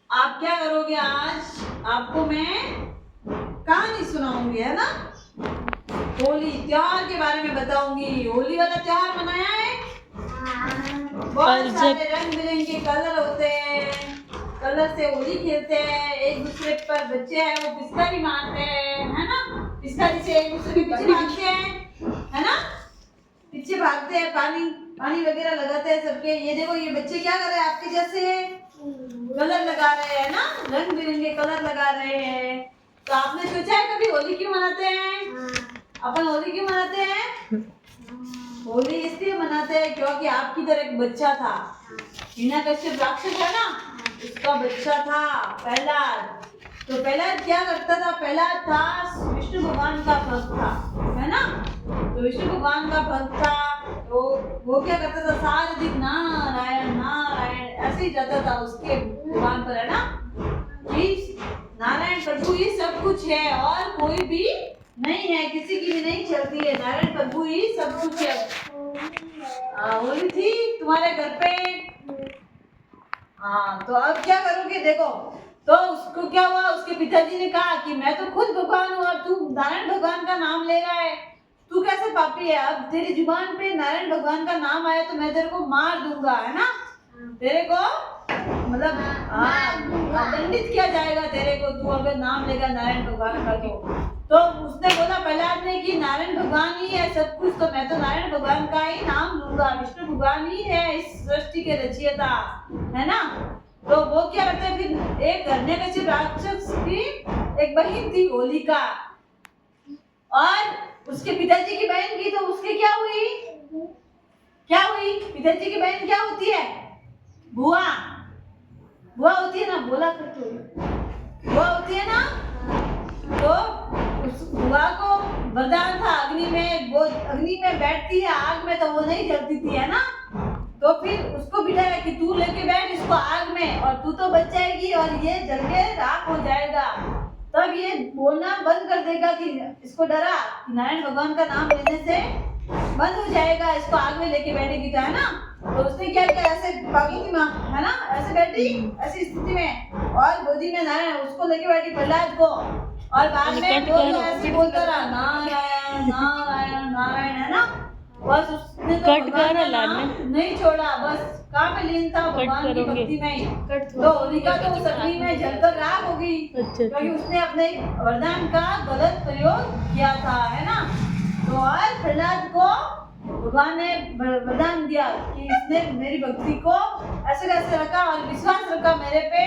आप क्या करोगे आज? आपको मैं कहानी सुनाऊंगी, है ना। होली त्योहार के बारे में बताऊंगी। होली वाला त्योहार मनाया है? बहुत सारे रंग बिरंगे कलर होते हैं, कलर से होली खेलते हैं। एक दूसरे पर बच्चे हैं वो पिचकारी मारते हैं, है ना। पिचकारी से एक दूसरे के पीछे भागते हैं, है ना। पीछे भागते हैं, पानी पानी वगैरह लगाते हैं सबके। ये देखो, ये बच्चे क्या कर रहे हैं? आपके जैसे कलर लगा रहे हैं ना, रंग बिरंगे कलर लगा रहे हैं। तो आपने सोचा है कभी होली क्यों मनाते हैं? अपन होली क्यों मनाते हैं? होली इसलिए मनाते हैं क्योंकि आपकी तरह एक बच्चा था, हिरण्यकश्यप राक्षस है ना, उसका बच्चा था प्रहलाद। तो प्रहलाद क्या करता था? प्रहलाद था विष्णु भगवान का भक्त था, है ना। तो विष्णु भगवान का भक्त था, तो वो क्या करता था? सारे दिन नारायण नारायण ऐसे ही जाता था उसके भगवान पर, है ना, कि नारायण प्रभु ही सब कुछ है और कोई भी नहीं है, किसी की भी नहीं चलती है, नारायण प्रभु ही सब कुछ है। होली थी तुम्हारे घर पे? हाँ, तो अब क्या करोगे? देखो, तो उसको क्या हुआ? उसके पिताजी ने कहा कि मैं तो खुद भगवान हूँ और तू नारायण भगवान का नाम ले रहा है, तू कैसे पापी है? अब तेरी जुबान पे नारायण भगवान का नाम आया तो मैं तेरे को मार दूंगा, है ना। तेरे को मतलब दंडित किया जाएगा तेरे को, तू अगर नाम लेगा नारायण भगवान का। तो उसने बोला प्रहलाद ने कि नारायण भगवान ही है सब कुछ, तो मैं तो नारायण भगवान का ही नाम लूंगा, विष्णु भगवान ही है इस सृष्टि के रचयिता, है ना। तो वो क्या करते हैं? फिर एक हिरण्यकश्यप राक्षस की एक बहन थी होलिका, और उसके पिताजी की बहन की, तो उसकी क्या हुई? क्या हुई? पिताजी की बहन क्या होती है? बुआ। बुआ होती है ना, बोला करते बुआ होती है ना। तो उस बुआ को वरदान था अग्नि में, वो अग्नि में बैठती है, आग में तो वो नहीं जलती थी, है ना। तो फिर उसको बिठाया कि तू लेके बैठ इसको आग में, और तू तो बच जाएगी और ये जल के राख हो जाएगा। तब ये बोलना बंद कर देगा कि इसको डरा कि नारायण भगवान का नाम लेने से बंद हो जाएगा, इसको आग में लेके बैठेगी, तो है ना। तो उसने क्या किया? ऐसे भागी थी माँ, है ना, ऐसे बैठी ऐसी स्थिति में, और गोदी में नारायण उसको लेके बैठी प्रहलाद को, और बाद में बोल ऐसे बोलता रहा नारायण नारायण नारायण, है ना। बस उसने तो भगवान का नाम नहीं छोड़ा, बस कहाँ पे लीन था? भगवान की भक्ति में ही। तो होलिका तो उस अग्नि में जलकर राख हो गई क्योंकि उसने अपने वरदान का गलत प्रयोग किया था, है ना। तो आज प्रहलाद को भगवान ने वरदान दिया कि इसने मेरी भक्ति को ऐसे कैसे रखा और विश्वास रखा मेरे पे,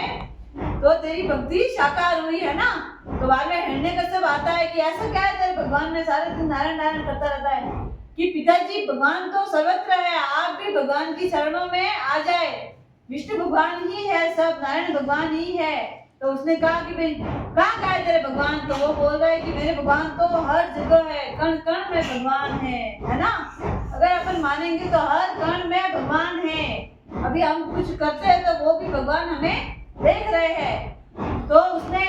तो तेरी भक्ति साकार हुई, है ना। तो बाद में हिरण्यकश्यप आता है कि ऐसा क्या है तेरे भगवान में सारे दिन नारायण नारायण करता रहता है, कि पिताजी भगवान तो सर्वत्र है, आप भी भगवान की शरणों में आ जाए, विष्णु भगवान ही है सब, नारायण भगवान ही है। तो उसने कहा कि भाई कहाँ है तेरे भगवान? तो वो बोल रहा है कि मेरे भगवान तो हर जगह है, कण कण में भगवान है ना। अगर अपन मानेंगे तो हर कण में भगवान है। अभी हम कुछ करते हैं तो वो भी भगवान हमें देख रहे हैं। तो उसने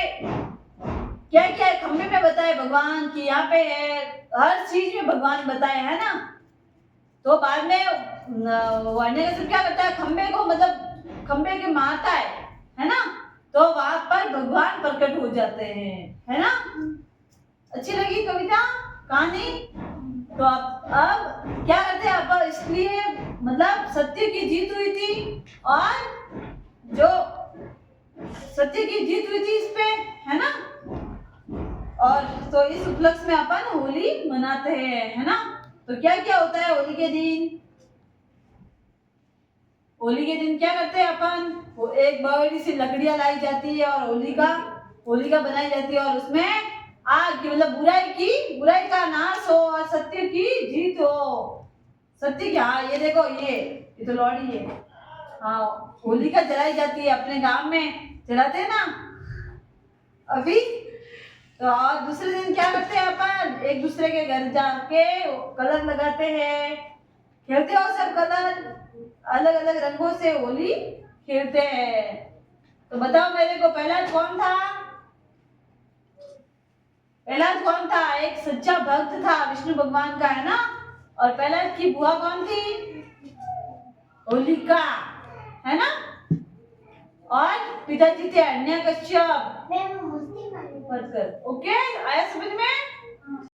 क्या क्या खंबे में बताए भगवान की यहाँ पे है, हर चीज में भगवान बताए, है ना। तो बाद में हिरण्यकश्यप क्या करता है? खंबे को मतलब खंबे के मारता है ना। तो वहां पर भगवान प्रकट हो जाते हैं, है ना। अच्छी लगी कविता कहानी? तो अब क्या करते हैं? अब इसलिए मतलब सत्य की जीत हुई थी, और जो सत्य की जीत हुई थी इस पे, है ना। और तो इस उपलक्ष्य में अपन होली मनाते हैं, है ना। तो क्या क्या होता है होली के दिन? होली के दिन क्या करते हैं अपन? वो एक बड़ी सी लकड़ियां लाई जाती है और होलिका बनाई जाती है, और उसमें आग की मतलब बुराई का नाश हो और सत्य की जीत हो। सत्य की, हाँ ये देखो, ये तो लौड़ी है। हाँ, होलिका जलाई जाती है, अपने गांव में जलाते हैं ना अभी। तो और दूसरे दिन क्या करते हैं अपन? एक दूसरे के घर जाके कलर लगाते हैं, खेलते हो सब कलर, अलग अलग रंगों से होली खेलते हैं। तो बताओ मेरे को, प्रहलाद कौन था? प्रहलाद कौन था? एक सच्चा भक्त था विष्णु भगवान का, है ना। और प्रहलाद की बुआ कौन थी? होलिका, है ना। और पिताजी थे हिरण्यकश्यप मत कर। ओके, आया समझ में?